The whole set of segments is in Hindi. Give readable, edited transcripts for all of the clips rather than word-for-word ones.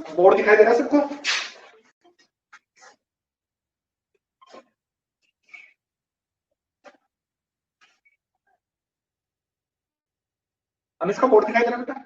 बोर्ड दिखाई दे रहा है सबको? हम इसका बोर्ड दिखाई दे रहा है बेटा?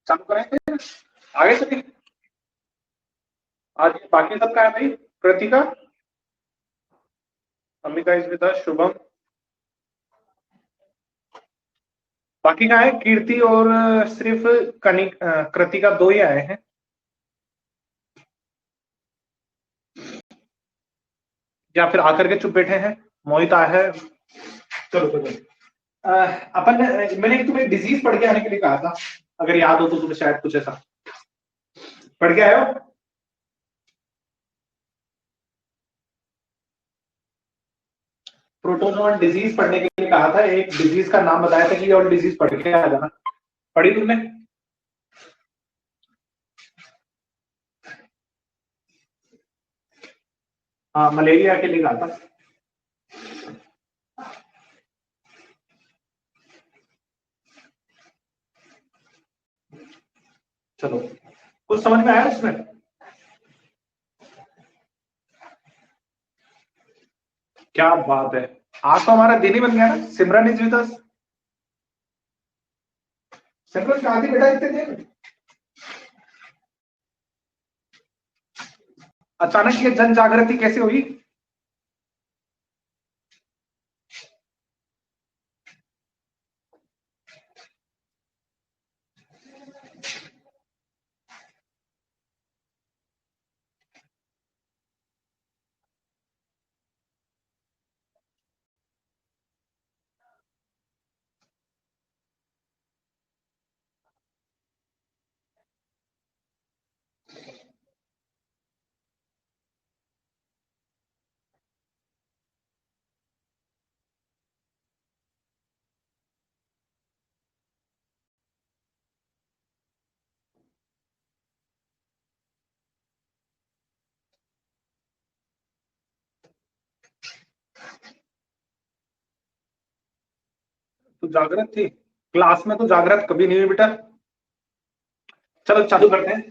चालू करें फिर आगे चलिए। आज बाकी सबका है भाई। Kritika, Amita is with us, Shubham, बाकी का है कीर्ति और सिर्फ कनिक कृतिका दो ही आए हैं। या फिर आकर के चुप बैठे हैं। मोहित आया है। चलो चलो अपन मैंने तुम्हें डिजीज पढ़ के आने के लिए कहा था, अगर याद हो तो तुम्हें शायद कुछ ऐसा पढ़ के आए हो। प्रोटोजोन डिजीज पढ़ने के लिए कहा था, एक डिजीज का नाम बताया था कि और डिजीज पढ़ के आ जाना। पढ़ी तुमने? हाँ, मलेरिया के लिए कहा था। चलो, कुछ समझ में आया उसमें? क्या बात है, आज तो हमारा दिन ही बन गया ना। सिमरन इज विद अस। सिमरन कहाँ थी बेटा इतने दिन? अचानक ये जन जागृति कैसे हुई? तो जागृत थी क्लास में, तो जागृत कभी नहीं हुई बेटा। चलो चालू करते हैं।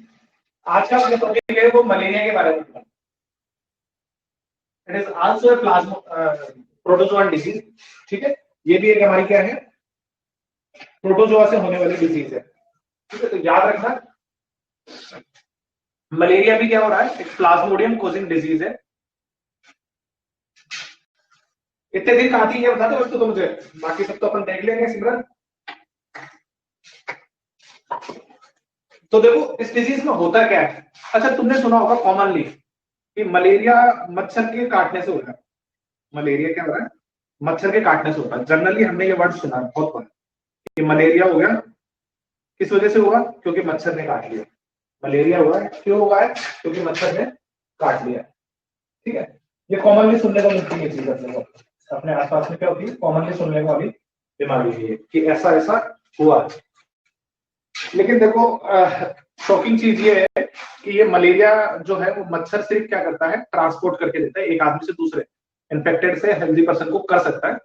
आज का जो टॉपिक है वो मलेरिया के बारे में। It is also a plasma protozoa disease. ठीक है, ये भी एक हमारी क्या है, प्रोटोजोआ से होने वाली डिजीज है। ठीक है, तो याद रखना मलेरिया भी क्या हो रहा है, एक प्लाज्मोडियम कोजिंग डिजीज है। इतने दिन कहां थी ये बता दो तो मुझे, बाकी सब तो अपन देख लेंगे। सिमरन, तो देखो इस डिजीज में होता क्या है। अच्छा, तुमने सुना होगा कॉमनली कि मलेरिया मच्छर के काटने से हो रहा है। मलेरिया क्या हो रहा है, मच्छर के काटने से होता है। जनरली हमने ये वर्ड सुना है बहुत बार कि मलेरिया हो गया, किस वजह से हुआ, क्योंकि मच्छर ने काट लिया। मलेरिया हुआ है, क्यों हुआ है, क्योंकि मच्छर ने काट लिया। ठीक है, ये कॉमनली सुनने को मिलती है चीज अपने को, अपने आसपास में क्या होती है, कॉमनली सुनने वाली बीमारी है कि ऐसा ऐसा हुआ। लेकिन देखो शॉकिंग चीज ये है कि ये मलेरिया जो है वो मच्छर सिर्फ क्या करता है, ट्रांसपोर्ट करके देता है एक आदमी से दूसरे इन्फेक्टेड से हेल्दी पर्सन को कर सकता है,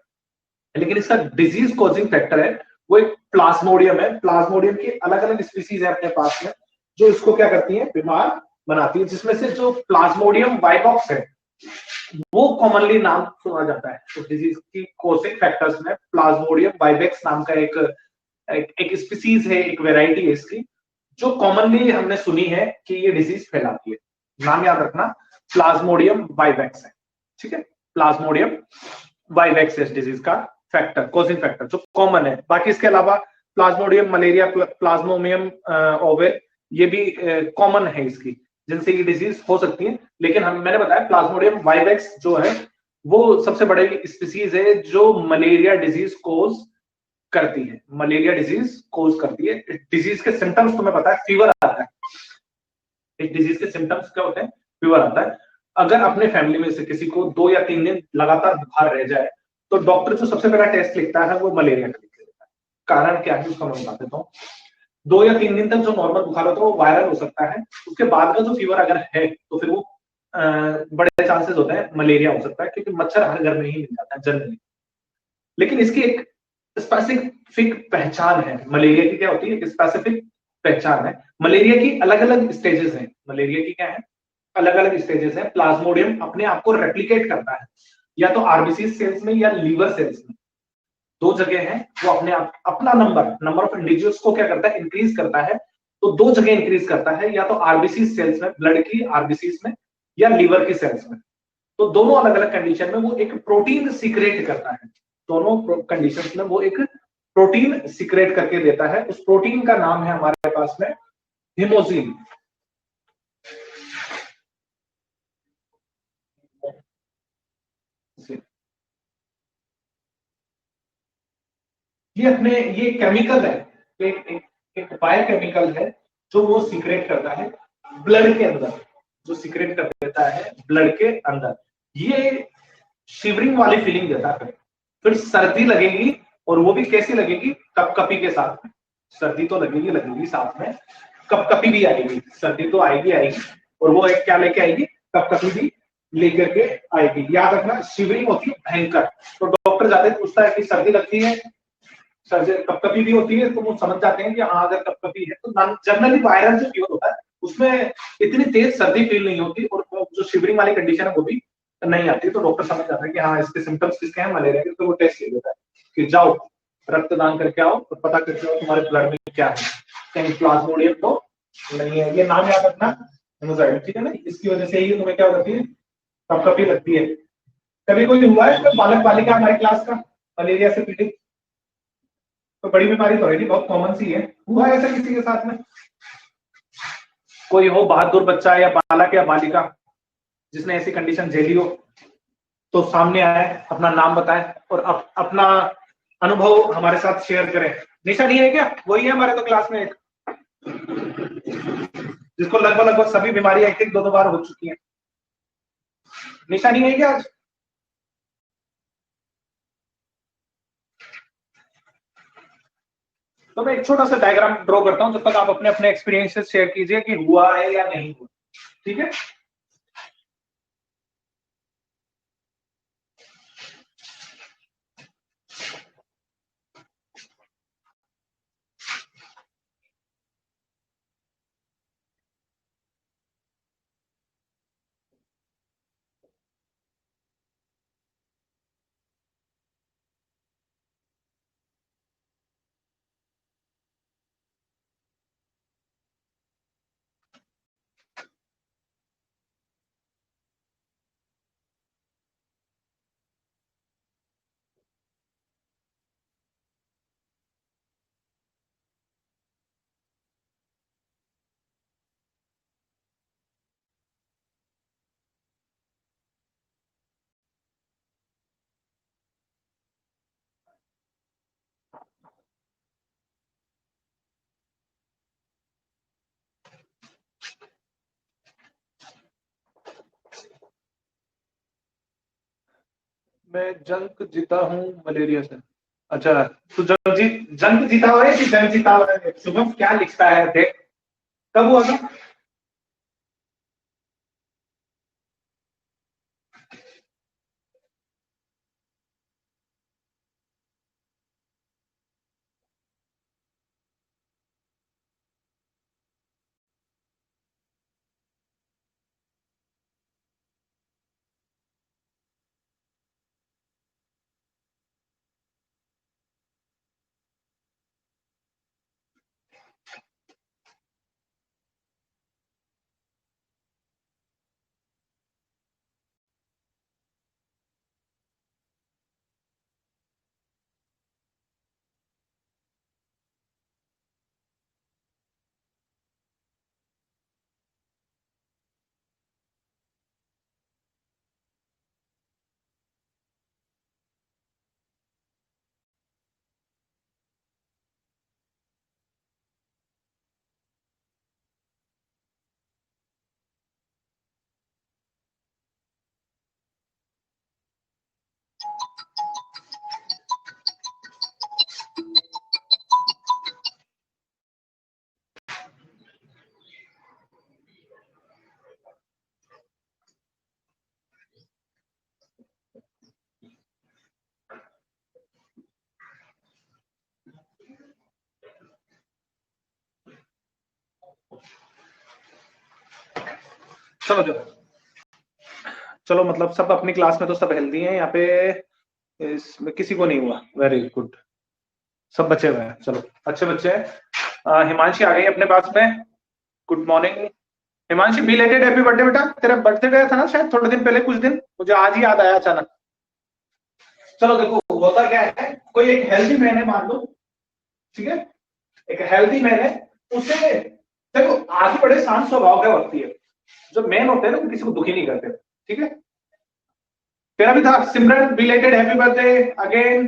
लेकिन इसका डिजीज कॉजिंग फैक्टर है वो एक प्लाज्मोडियम है। प्लाज्मोडियम की अलग अलग स्पीसीज है अपने पास में जो इसको क्या करती है, बीमार बनाती है, जिसमें से जो प्लाज्मोडियम वाइबॉक्स है वो कॉमनली नाम सुना जाता है। तो डिजीज की कॉजिंग फैक्टर्स में प्लाज्मोडियम वाइबैक्स नाम का एक स्पीसीज है, एक वेराइटी है इसकी, जो कॉमनली हमने सुनी है कि ये डिजीज फैलाती है। नाम याद रखना, प्लाज्मोडियम वाइवैक्स है, ठीक है। प्लाज्मोडियम वाइवैक्स इस डिजीज का फैक्टर, कॉजिंग फैक्टर जो कॉमन है। बाकी इसके अलावा प्लाज्मोडियम मलेरिया, प्लाज्मोमियम ओवेल, ये भी कॉमन है इसकी, जिनसे ये डिजीज हो सकती है। लेकिन मैंने बताया प्लाज्मोडियम वाइवैक्स जो है वो सबसे बड़ी स्पीसीज है जो मलेरिया डिजीज कोज करती है, मलेरिया डिजीज कोज करती है। इस डिजीज के सिम्टम्स तुम्हें पता है, फीवर आता है। इस डिजीज के सिम्टम्स क्या होते हैं, फीवर आता है। अगर अपने फैमिली में से किसी को 2 या 3 दिन लगातार बुखार रह जाए तो डॉक्टर जो सबसे पहला टेस्ट लिखता है वो मलेरिया का लिख देता है। कारण क्या है उसका मैं बता देता हूँ। 2 या 3 दिन तक जो नॉर्मल बुखार होता है वो वायरल हो सकता है, उसके बाद का जो फीवर अगर है तो फिर वो बड़े चांसेस होते हैं मलेरिया हो सकता है, क्योंकि मच्छर हर घर में ही मिल जाता है जनरली। लेकिन इसकी एक स्पेसिफिक पहचान है, मलेरिया की क्या होती है, एक स्पेसिफिक पहचान है। मलेरिया की अलग अलग स्टेजेस हैं, मलेरिया की क्या है, अलग अलग स्टेजेस हैं। प्लाज्मोडियम अपने आप को रेप्लिकेट करता है, या तो आरबीसी सेल्स में या लीवर सेल्स में, 2 जगह है। वो अपने आप अपना नंबर ऑफ इंडिविजुअल्स को क्या करता है, इंक्रीज करता है। तो 2 जगह इंक्रीज करता है, या तो आरबीसी सेल्स में, ब्लड की आरबीसी में, या लीवर की सेल्स में। तो दोनों अलग अलग कंडीशन में वो एक प्रोटीन सीक्रेट करता है, दोनों कंडीशंस में वो एक प्रोटीन सीक्रेट करके देता है। उस प्रोटीन का नाम है हमारे पास में हिमोजीन। ये केमिकल है, एक बायोकेमिकल है जो वो सीक्रेट करता है ब्लड के अंदर, जो सीक्रेट कर देता है ब्लड के अंदर। ये शिवरिंग वाली फीलिंग देता है, फिर सर्दी लगेगी, और वो भी कैसी लगेगी, कपकपी के साथ में। सर्दी तो लगेगी साथ में कपकपी भी आएगी। सर्दी तो आएगी और वो एक क्या लेके आएगी, कपकपी भी लेकर के आएगी। याद रखना, शिवरिंग होती है भयंकर। तो डॉक्टर जाते पूछता है कि सर्दी लगती है, कपकपी भी होती है, तो वो समझ जाते हैं कि हाँ अगर कपकपी है तो जनरली वायरल जो फीवर होता है उसमें इतनी तेज सर्दी फील नहीं होती, और जो शिवरिंग वाली कंडीशन है वो भी नहीं आती। तो डॉक्टर समझ जाता है कि हाँ इसके सिम्टम्स किसके हैं, मलेरिया के। तो वो टेस्ट ले लेता है कि जाओ रक्तदान करके आओ और पता करके आओ तुम्हारे ब्लड में क्या है, कहीं प्लाज्मोडियम तो नहीं है। ये नाम याद रखना, ठीक है ना। इसकी वजह से ही तुम्हें क्या होती है, कपकपी लगती है। कभी कोई हुआ है कोई बालक बालिका हमारे क्लास का मलेरिया से पीड़ित? तो बड़ी बीमारी तो है नहीं, बहुत कॉमन सी है। हुआ है ऐसा किसी के साथ में? कोई हो बहादुर बच्चा या बालक या बालिका जिसने ऐसी कंडीशन झेली हो, तो सामने आए, अपना नाम बताएं और अपना अनुभव हमारे साथ शेयर करें। निशा नहीं है क्या? वही है हमारे तो क्लास में एक, जिसको लगभग सभी बीमारियां एक 2 बार हो चुकी हैं। निशा नहीं है क्या आज? तो मैं एक छोटा सा डायग्राम ड्रॉ करता हूं, जब तक आप अपने अपने एक्सपीरियंसेस शेयर कीजिए कि हुआ है या नहीं हुआ, ठीक है। मैं जंग जीता हूँ मलेरिया से। अच्छा, तो जंग जीता हो कि जंग जीता हो है? शुभम क्या लिखता है देख। कब हुआ था? चलो चलो चलो, मतलब सब अपनी क्लास में तो सब हेल्दी हैं, यहाँ पे इसमें किसी को नहीं हुआ। वेरी गुड, सब बचे हुए हैं। चलो, अच्छे बच्चे हैं। हिमांशी आ गई अपने पास में। Good morning Himanshi, belated happy birthday बेटा। तेरा बर्थडे गया था ना शायद थोड़े दिन पहले, कुछ दिन, मुझे आज ही याद आया अचानक। चलो देखो, होता क्या है, कोई एक हेल्दी मैन है मान लो, ठीक है, एक हेल्दी मैन है, उसे देखो आगे बड़े शांत स्वभाव का व्यक्ति है। जो मैन होते हैं ना, वो किसी को दुखी नहीं करते, ठीक है। तेरा भी था सिमरन, बिलेटेड हैप्पी बर्थडे अगेन।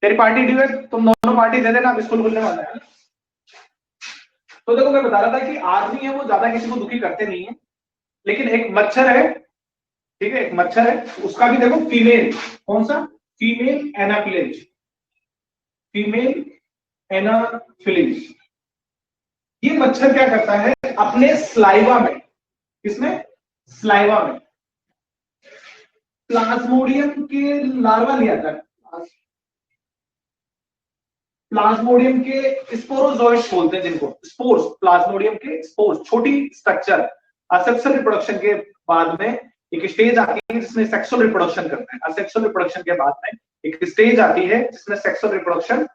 तेरी पार्टी ड्यू है, तुम दोनों पार्टी दे देना, अब स्कूल खुलने वाला है। तो देखो, मैं बता रहा था कि आदमी है वो ज्यादा किसी को दुखी करते नहीं है, लेकिन एक मच्छर है, ठीक है, एक मच्छर है, उसका भी देखो फीमेल, कौन सा, फीमेल एनाफिलिज, फीमेल एनाफिलिज। ये मच्छर क्या करता है, अपने स्लाइवा में, किसमें, स्लाइवा में प्लाज्मोडियम के लार्वा ले आता है। प्लाज्मोडियम के स्पोरोजोइट्स बोलते हैं जिनको, स्पोर्स, प्लाज्मोडियम के स्पोर्स, छोटी स्ट्रक्चर। असेक्सुअल रिप्रोडक्शन के बाद में एक स्टेज आती है जिसमें सेक्सुअल रिप्रोडक्शन करते हैं। असेक्सुअल रिप्रोडक्शन के बाद में एक स्टेज आती है जिसमें सेक्सुअल रिप्रोडक्शन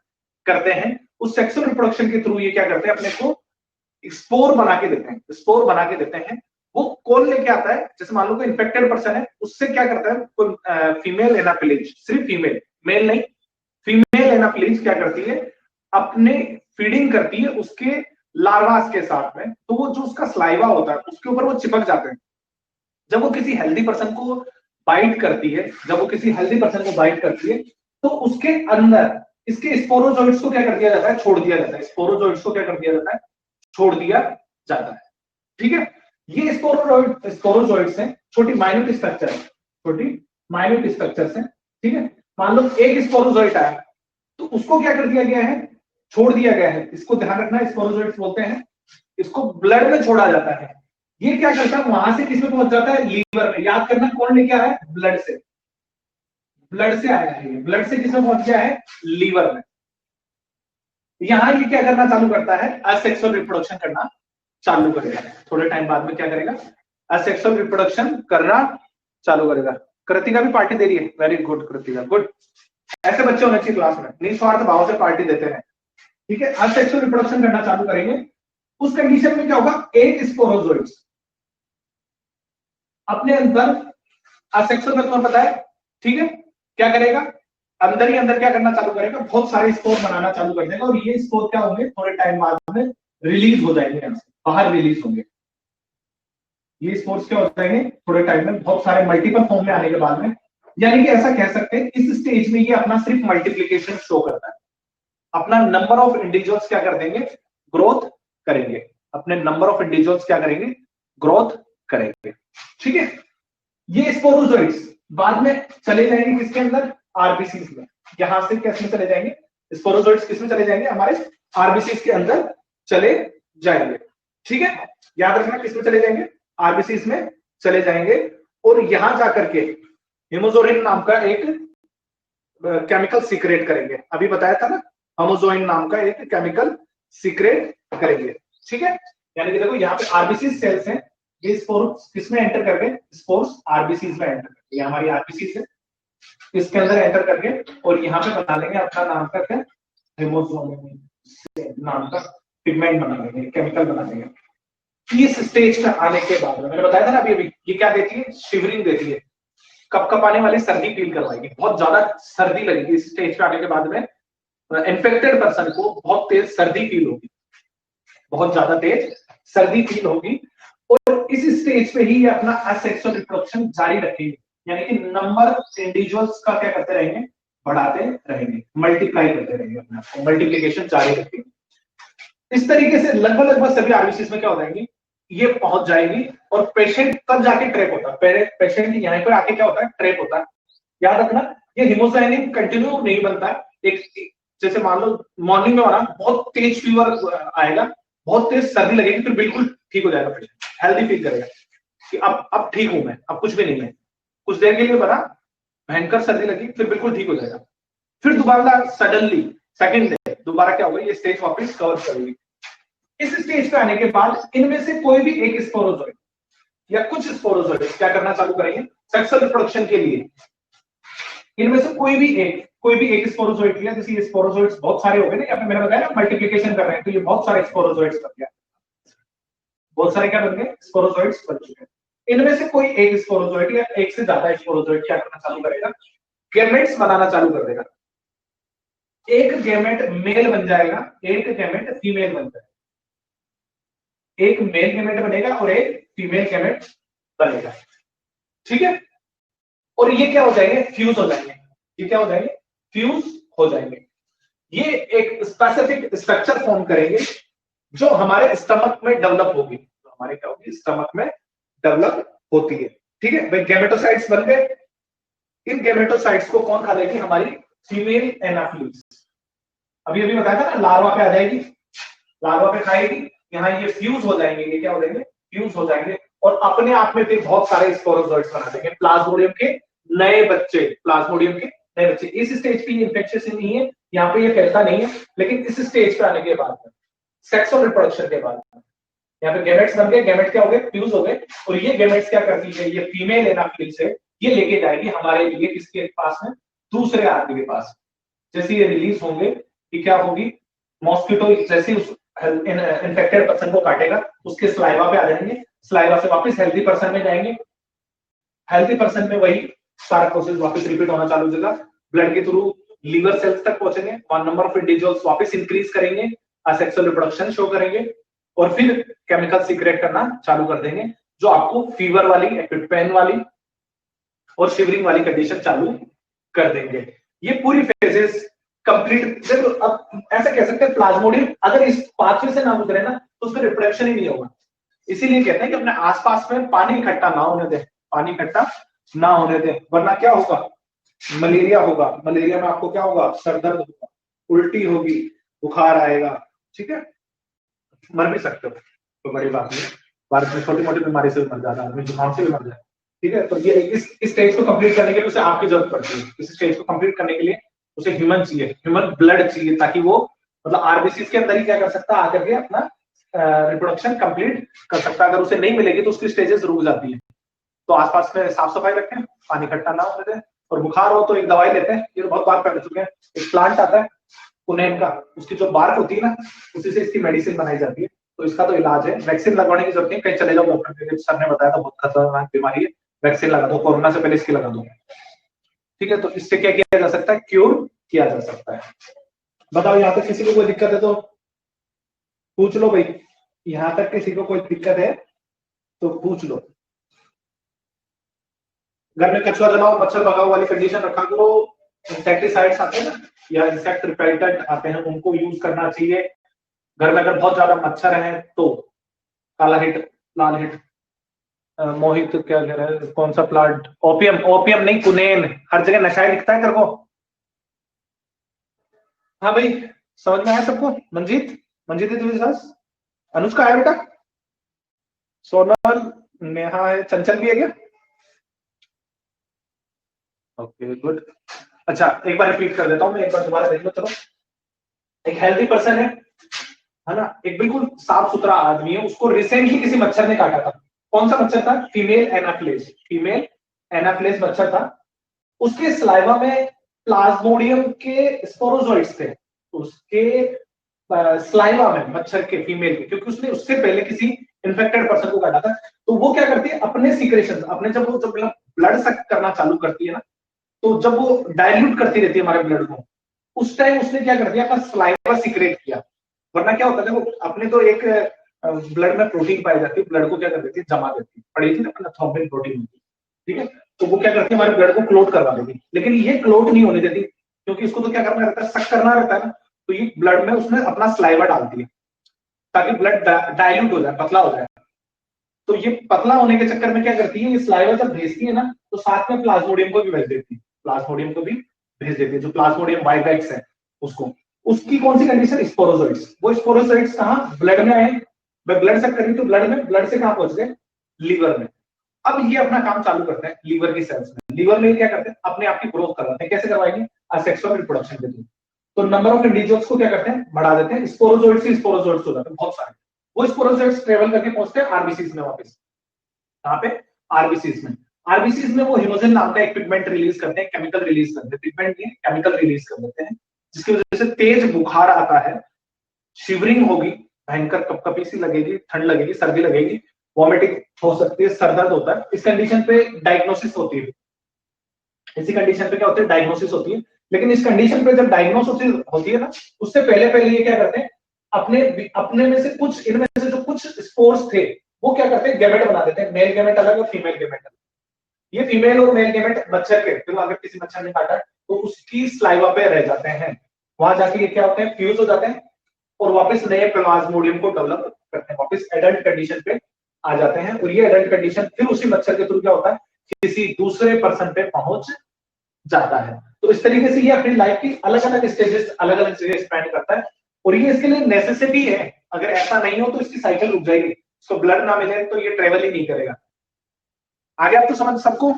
करते हैं। उस सेक्सुअल रिप्रोडक्शन के थ्रू ये क्या करते हैं, अपने को स्पोर बना के देते हैं, स्पोर बना के देते हैं। वो कौन लेके आता है, जैसे मान लो कोई इन्फेक्टेड पर्सन है, उससे क्या करता है, कोई फीमेल एनाफिलिज, सिर्फ फीमेल, मेल नहीं, फीमेल एनाफिलिज क्या करती है, अपने फीडिंग करती है उसके लार्वास के साथ में। तो वो जो उसका स्लाइवा होता है उसके ऊपर वो चिपक जाते हैं। जब वो किसी हेल्दी पर्सन को बाइट करती है, जब वो किसी हेल्दी पर्सन को बाइट करती है, तो उसके अंदर इसके स्पोरोजोइट्स को क्या कर दिया जाता है, छोड़ दिया जाता है। स्पोरोजोइट्स को क्या कर दिया जाता है, छोड़ दिया जाता है, ठीक है। ये स्पोरोजोइट्स हैं, छोटी माइन्यूट स्ट्रक्चर है, छोटी माइन्यूट स्ट्रक्चर्स हैं, ठीक है। मान लो एक स्पोरोजोइट आया, तो उसको क्या कर दिया गया है, छोड़ दिया गया है। इसको ध्यान रखना, स्पोरोजोइट्स बोलते हैं, इसको ब्लड में छोड़ा जाता है। ये क्या करता है, वहां से किसमें पहुंच जाता है, लीवर में। याद करना, कौन लेके आया है, ब्लड से, ब्लड से आया है, ब्लड से किसमें पहुंच गया है, लीवर में। यहां ये क्या करना चालू करता है, असेक्सुअल रिप्रोडक्शन करना चालू करेगा। थोड़े टाइम बाद में क्या करेगा, असेक्सुअल रिप्रोडक्शन करना चालू करेगा। कृतिका भी पार्टी दे रही है, वेरी गुड कृतिका, गुड। ऐसे बच्चे होने चाहिए क्लास में, निस्वार्थ भाव से पार्टी देते हैं, ठीक है। असेक्सुअल रिप्रोडक्शन करना चालू करेंगे। उस कंडीशन में क्या होगा, एक स्पोरोजोइट्स अपने अंदर, असेक्सुअल में तुम्हें पता है, ठीक है, क्या करेगा, अंदर ही अंदर क्या करना चालू करेगा, बहुत सारे स्पोर बनाना चालू कर देगा। और ये स्पोर क्या होंगे, थोड़े टाइम बाद में रिलीज हो जाएंगे, यहाँ से बाहर रिलीज होंगे। ये स्पोर्स क्या हो जाएंगे, थोड़े टाइम में बहुत सारे मल्टीपल फॉर्म में आने के बाद में। यानी कि ऐसा कह सकते हैं, इस स्टेज में ये अपना सिर्फ मल्टीप्लीकेशन शो करता है। अपना नंबर ऑफ इंडिविजुअल्स क्या कर देंगे, ग्रोथ करेंगे। अपने नंबर ऑफ इंडिविजुअल्स क्या करेंगे, ग्रोथ करेंगे, ठीक है। ये स्पोरोजोइट्स बाद में चले जाएंगे किसके अंदर, आरबीसी में। यहां से किसमें चले जाएंगे, स्पोरोजोइट्स किसमें चले जाएंगे, हमारे आरबीसी के अंदर चले जाएंगे। ठीक है, याद रखना किसमें चले जाएंगे, आरबीसी में चले जाएंगे। और यहां जाकर के हिमोजोइन नाम का एक केमिकल सीक्रेट करेंगे। अभी बताया था ना, हिमोजोइन नाम का एक केमिकल सीक्रेट करेंगे। ठीक है, यानी कि देखो यहाँ पे आरबीसी सेल्स हैं, ये स्पोर्स किसमें एंटर कर गए, स्पोर्स आरबीसी में एंटर कर गए, हमारी आरबीसी से इसके अंदर एंटर करके और यहाँ पे बना लेंगे अपना नाम का क्या, हिमोजोइन नाम का पिगमेंट बना लेंगे, केमिकल बना लेंगे। इस स्टेज पे आने के बाद मैंने बताया था ना अभी ये क्या देती है, शिवरिंग देती है, कपकपाने वाली सर्दी फील करवाएगी, बहुत ज्यादा सर्दी लगेगी इस स्टेज पे आने के बाद में। इन्फेक्टेड पर्सन को बहुत तेज सर्दी फील होगी, बहुत ज्यादा तेज सर्दी फील होगी। और इस स्टेज पे ही ये अपना असेक्सुअल रिप्रोडक्शन जारी रखेंगे, यानी कि नंबर इंडिविजुअल्स का क्या करते रहेंगे, बढ़ाते रहेंगे, मल्टीप्लाई करते रहेंगे, अपना मल्टीप्लिकेशन जारी रखेंगे। इस तरीके से लगभग सभी आरबीसी में क्या हो जाएंगी, ये पहुंच जाएगी। और पेशेंट तब जाके ट्रैप होता है, पेशेंट यहाँ पर आके क्या होता है, ट्रैप होता है। याद रखना ये हिमोसाइनिन कंटिन्यू नहीं बनता, एक जैसे मान लो मॉर्निंग में होना बहुत तेज फीवर आएगा, बहुत तेज सर्दी लगेगी, फिर बिल्कुल ठीक हो जाएगा पेशेंट, हेल्दी फील करेगा कि अब ठीक हूं मैं, अब कुछ भी नहीं है। कुछ देर के लिए बना भयंकर सर्दी लगी, फिर बिल्कुल ठीक हो जाएगा, फिर दोबारा सडनली सेकंड डे दोबारा क्या होगा, ये स्टेज वापस कवर करेगी। इस स्टेज पे आने के बाद इनमें से कोई भी एक स्पोरोजोइड या कुछ स्पोरोजोइड क्या करना चालू करेंगे, सेक्सुअल रिप्रोडक्शन के लिए। इनमें से कोई भी एक स्पोरोजोइड लिया, जैसे ये स्पोरोजोइड्स बहुत सारे हो गए ना, यहाँ पे मैंने बताया ना मल्टीप्लिकेशन कर रहे हैं, तो ये बहुत सारे स्पोरोजोइड्स बन गया, बहुत सारे क्या बन गए, स्पोरोजोइड्स बन चुके हैं। इनमें से कोई एक स्पोरोजोइड या एक से ज्यादा स्पोरोजोइड क्या करना चालू करेगा, गैमेट्स बनाना चालू कर देगा। एक गैमेट मेल बन जाएगा, एक गैमेट फीमेल बन जाएगा, एक मेल गैमेट बनेगा और एक फीमेल गैमेट बनेगा। ठीक है, और ये क्या हो जाएंगे, फ्यूज हो जाएंगे। ये क्या हो जाएंगे, फ्यूज हो जाएंगे। ये एक स्पेसिफिक स्ट्रक्चर फॉर्म करेंगे जो हमारे स्टमक में डेवलप होगी, तो हमारे क्या होगी, स्टमक में डेवलप होती है। ठीक है भाई, गैमेटोसाइट्स बन गए। इन गैमेटोसाइट्स को कौन खा लेगी, हमारी फीमेल एनाफिल्स। अभी अभी बताया था ना, लार्वा पे आ जाएगी, लार्वा पे खाएगी, यहाँ ये फ्यूज हो जाएंगे, ये क्या हो जाएंगे, फ्यूज हो जाएंगे और अपने आप में फिर बहुत सारे स्पोरोजोइड्स बना देंगे, प्लाज्मोडियम के नए बच्चे, प्लाज्मोडियम के नए बच्चे। इस स्टेज पे ये इन्फेक्शियस नहीं है, यहाँ पे ये फैलता नहीं है, लेकिन इस स्टेज पे आने के बाद सेक्सुअल रिप्रोडक्शन के बाद यहाँ पे गैमेट्स बन गए, गैमेट क्या हो गए, फ्यूज हो गए। और ये गैमेट्स क्या करती है, ये फीमेल एनाफिल से ये लेके जाएगी हमारे लिए किसके पास में, दूसरे आदमी के पास। जैसे ये रिलीज होंगे, ये क्या होगी, मॉस्किटो जैसे उस इन्फेक्टेड पर्सन को काटेगा, उसके स्लाइवा पे आ जाएंगे, स्लाइवा से वापस हेल्दी पर्सन में जाएंगे, हेल्दी पर्सन में वही सारा प्रोसेस वापस रिपीट होना चालू हो जाएगा, ब्लड के थ्रू लीवर सेल्स तक पहुंचेंगे, वन नंबर ऑफ इंडिविजुअल्स वापस इंक्रीज करेंगे, असेक्सुअल रिप्रोडक्शन शो करेंगे और फिर केमिकल सीक्रेट करना चालू कर देंगे, जो आपको फीवर वाली, पेन वाली और शिवरिंग वाली कंडीशन चालू कर देंगे। ये पूरी फेजेस कंप्लीट। देखो अब ऐसा कह सकते हैं, प्लाज्मोडियम अगर इस पाथवे से ना गुजरे ना तो उसका रिप्रोडक्शन ही नहीं होगा। इसीलिए कहते हैं कि अपने आसपास में पानी इकट्ठा ना होने दे, पानी इकट्ठा ना होने दे, वरना क्या होगा, मलेरिया होगा। मलेरिया में आपको क्या होगा, सर दर्द होगा, उल्टी होगी, बुखार आएगा। ठीक है, मर भी सकते हो, तो बड़ी बात नहीं। भारत में छोटी मोटी बीमारी से भी मर जाता है आदमी, जुकाम से भी मर जाए। ठीक है, तो ये इस स्टेज को कंप्लीट करने के लिए उसे आपकी जरूरत पड़ती है। इस स्टेज को कंप्लीट करने के लिए उसे ह्यूमन चाहिए, ह्यूमन ब्लड चाहिए, ताकि वो मतलब आरबीसी के अंदर ही क्या कर सकता है, आकर के अपना रिप्रोडक्शन कंप्लीट कर सकता है। अगर उसे नहीं मिलेगी तो उसकी स्टेजेस रुक जाती है। तो आसपास में साफ सफाई रखें, पानी इकट्ठा ना होने दें, और बुखार हो तो एक दवाई लेते हैं, ये तो बहुत बार कर चुके हैं। एक प्लांट आता है पुनैन का, उसकी जो बार्क होती है ना, उसी से इसकी मेडिसिन बनाई जाती है। तो इसका तो इलाज है, वैक्सीन लगवाने की जरूरत नहीं, कहीं चले जाओ डॉक्टर के, सर ने बताया था बहुत खतरनाक बीमारी है, वैक्सीन लगा दो, कोरोना से पहले इसकी लगा दो। ठीक है, तो इससे क्या किया जा सकता है, क्योर किया जा सकता है। बताओ, यहाँ तक किसी को कोई दिक्कत है तो पूछ लो भाई, यहाँ तक किसी को कोई दिक्कत है तो पूछ लो। घर में कचरा जलाओ, मच्छर भगाओ वाली कंडीशन रखा करो। इंसेक्टिसाइड्स आते हैं ना, या इंसेक्ट रिपेल्टेंट आते हैं, उनको यूज करना चाहिए। घर में अगर बहुत ज्यादा मच्छर है तो काला हिट, लाल हिट, मोहित क्या कह रहा है, कौन सा प्लांट, ओपियम, ओपियम नहीं, पुनैन। हर जगह नशा ही लिखता है तेरे को। हाँ भाई, समझ में आया सबको? Manjeet, Manjeet is with us? Anushka है बेटा? सोनल, नेहा है, चंचल भी है क्या? Okay good. अच्छा एक बार रिपीट कर देता हूँ मैं, एक बार दोबारा देख लो। चलो, एक हेल्दी पर्सन है ना, एक बिल्कुल साफ सुथरा आदमी है, उसको रिसेंटली किसी मच्छर ने काटा था। कौन सा मच्छर था? फीमेल एनाफ्लेज, फीमेल एनाफ्लेज मच्छर था। उसके स्लाइवा में प्लाज्मोडियम के स्पोरोजोइट्स थे, उसके स्लाइवा में, मच्छर के, फीमेल के, क्योंकि उसने उससे पहले किसी इन्फेक्टेड पर्सन को काटा था। तो वो क्या करती है, अपने सीक्रेशन, अपने जब वो, जब ब्लड सक करना चालू करती है ना, तो जब वो डायल्यूट करती रहती है हमारे ब्लड को, उस टाइम उसने क्या कर दिया, अपना स्लाइवा सीक्रेट किया। वरना क्या होता है, वो अपने तो एक ब्लड में प्रोटीन पाई जाती है, ब्लड को क्या कर देती है, जमा देती है, पड़ी थी ना अपना थ्रोम्बिन प्रोटीन होती है, ठीक है। तो वो क्या करती है, हमारे ब्लड को क्लोट करवा देती, लेकिन ये क्लोट नहीं होने देती, क्योंकि इसको तो क्या करना रहता है, सक करना रहता है ना। तो ये ब्लड में उसने अपना स्लाइवा डालती है, ताकि ब्लड डायल्यूट हो जाए, पतला हो जाए। तो ये पतला होने के चक्कर में क्या करती है, ये स्लाइवा जब भेजती है ना, तो साथ में प्लाज्मोडियम को भी भेज देती है, प्लाज्मोडियम को भी भेज देती है, जो प्लाज्मोडियम वाइवेक्स है उसको। उसकी कौन सी कंडीशन? स्पोरोजोइट्स। वो स्पोरोजोइट्स कहाँ? ब्लड में आए। मैं ब्लड से कर रही तो ब्लड में, ब्लड से कहां पहुंच गए? लीवर में। अब ये अपना काम चालू करते हैं लीवर की सेल्स में। लीवर में क्या करते हैं, अपने आप की ग्रोथ करवाते हैं। कैसे करवाएंगे? सेक्सुअल रिप्रोडक्शन के थ्रू। तो नंबर ऑफ इंडिविजुअल्स को क्या करते हैं, बढ़ा देते हैं, स्पोरोजोइट्स से स्पोरोजोइट्स हो जाते हैं बहुत सारे। वो स्पोरोजोइट्स ट्रेवल करके पहुंचते हैं आरबीसीज में वापस। कहां पे? आरबीसीज में। आरबीसीज में वो हिमोजन नाम का एक पिगमेंट रिलीज करते हैं, केमिकल रिलीज करते हैं, पिगमेंट नहीं, केमिकल रिलीज कर देते हैं, जिसकी वजह से तेज बुखार आता है, शिवरिंग होगी, भयंकर कपकपी सी लगेगी, ठंड लगेगी, सर्दी लगेगी, वॉमिटिंग हो सकती है, सर दर्द होता है। इस कंडीशन पे डायग्नोसिस होती है। इसी कंडीशन पे क्या होती है, डायग्नोसिस होती है। लेकिन इस कंडीशन पे जब डायग्नोसिस होती है ना, उससे पहले पहले ये क्या करते हैं, अपने अपने में से कुछ, इनमें से जो कुछ स्पोर्स थे, वो क्या करते हैं, गैमेट बना देते हैं। मेल गैमेट अलग और फीमेल गैमेट अलग। ये फीमेल और मेल गैमेट मच्छर के, फिर अगर किसी मच्छर ने काटा तो उसकी स्लाइवा पे रह जाते हैं, वहां जाके ये क्या होते हैं, फ्यूज हो जाते हैं, और वापस नए प्लाज्मोडियम को डेवलप करते हैं, वापस एडल्ट कंडीशन पे आ जाते हैं। और ये एडल्ट कंडीशन फिर उसी मच्छर के थ्रू क्या होता है, किसी दूसरे पर्सन पे पहुंच जाता है। तो इस तरीके से ये अपनी लाइफ की अलग अलग स्टेजेस, अलग अलग जगह स्पेंड करता है। और ये इसके लिए नेसेसिटी है, अगर ऐसा नहीं हो तो इसकी साइकिल रुक जाएगी, इसको ब्लड ना मिले तो ये ट्रेवल ही नहीं करेगा। आगे आप तो समझ सबको?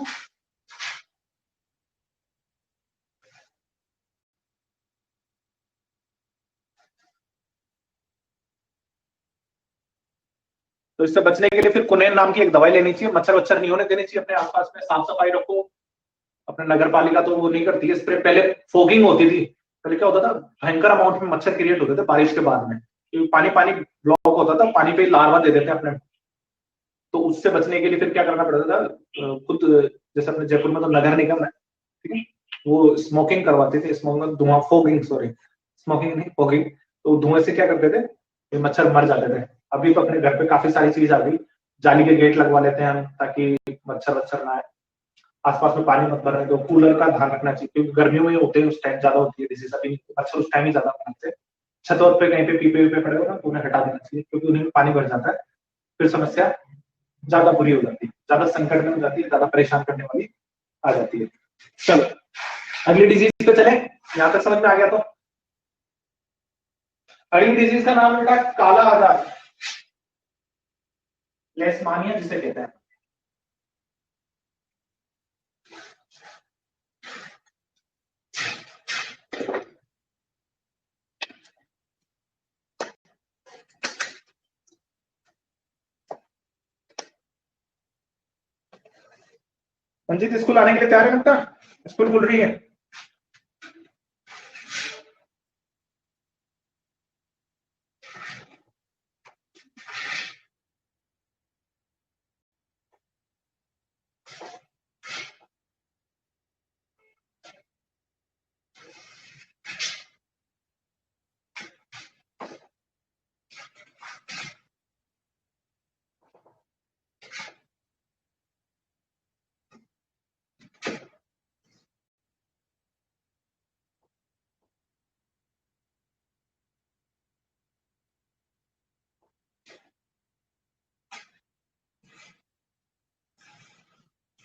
तो इससे बचने के लिए फिर कुनेन नाम की एक दवाई लेनी चाहिए, मच्छर वच्छर नहीं होने देनी चाहिए, अपने आसपास में साफ सफाई रखो। अपने नगर पालिका तो वो नहीं करती है स्प्रे, पहले फोगिंग होती थी, पहले क्या होता था, भयंकर अमाउंट में मच्छर क्रिएट होते थे बारिश के बाद में, क्योंकि पानी पानी ब्लॉक होता था, पानी पे लार्वा दे देते अपने। तो उससे बचने के लिए फिर क्या करना पड़ता था, खुद, जैसे अपने जयपुर में तो नगर निगम है, ठीक है, वो स्मोकिंग करवाते थे, स्मोकिंग धुआं, फोगिंग, सॉरी स्मोकिंग नहीं, फोगिंग। तो धुएं से क्या करते थे, ये मच्छर मर जाते थे। अभी तो अपने घर पे काफी सारी चीज आ गई, जाली के गेट लगवा लेते हैं हम, ताकि मच्छर वच्छर ना आए। आसपास में पानी मत भरने दो, कूलर का ध्यान रखना चाहिए, क्योंकि गर्मियों में होते हैं उस टाइम ज्यादा होती है डिजीज, अभी मच्छर उस टाइम ही ज्यादा बनाते हैं। छतों पे कहीं पे पीपे वीपे पड़े हो ना, तो उन्हें हटा देना चाहिए, क्योंकि उन्हें भी पानी भर जाता है, फिर समस्या ज्यादा बुरी हो जाती है, ज्यादा संकट में हो जाती है, ज्यादा परेशान करने वाली आ जाती है। चलो अगली डिजीज पे चले, यहां तक समझ में आ गया? तो अगली डिजीज का नाम बेटा काला आजार, लेशमानिया जिसे कहते हैं। मंजीत स्कूल आने के लिए तैयार है बेटा? स्कूल खुल रही है।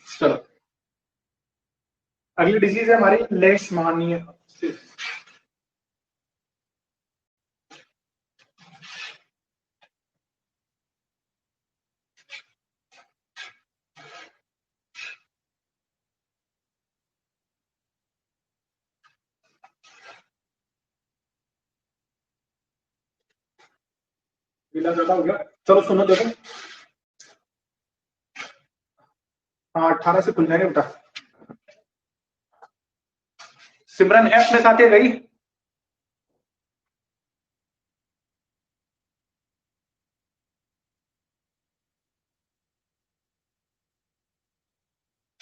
चलो अगली डिजीज है हमारी लेशमानिया। ज्यादा हो गया, चलो सुनो देखो। हाँ 18 से खुल जाएंगे बेटा। सिमरन है अपने साथ, गई?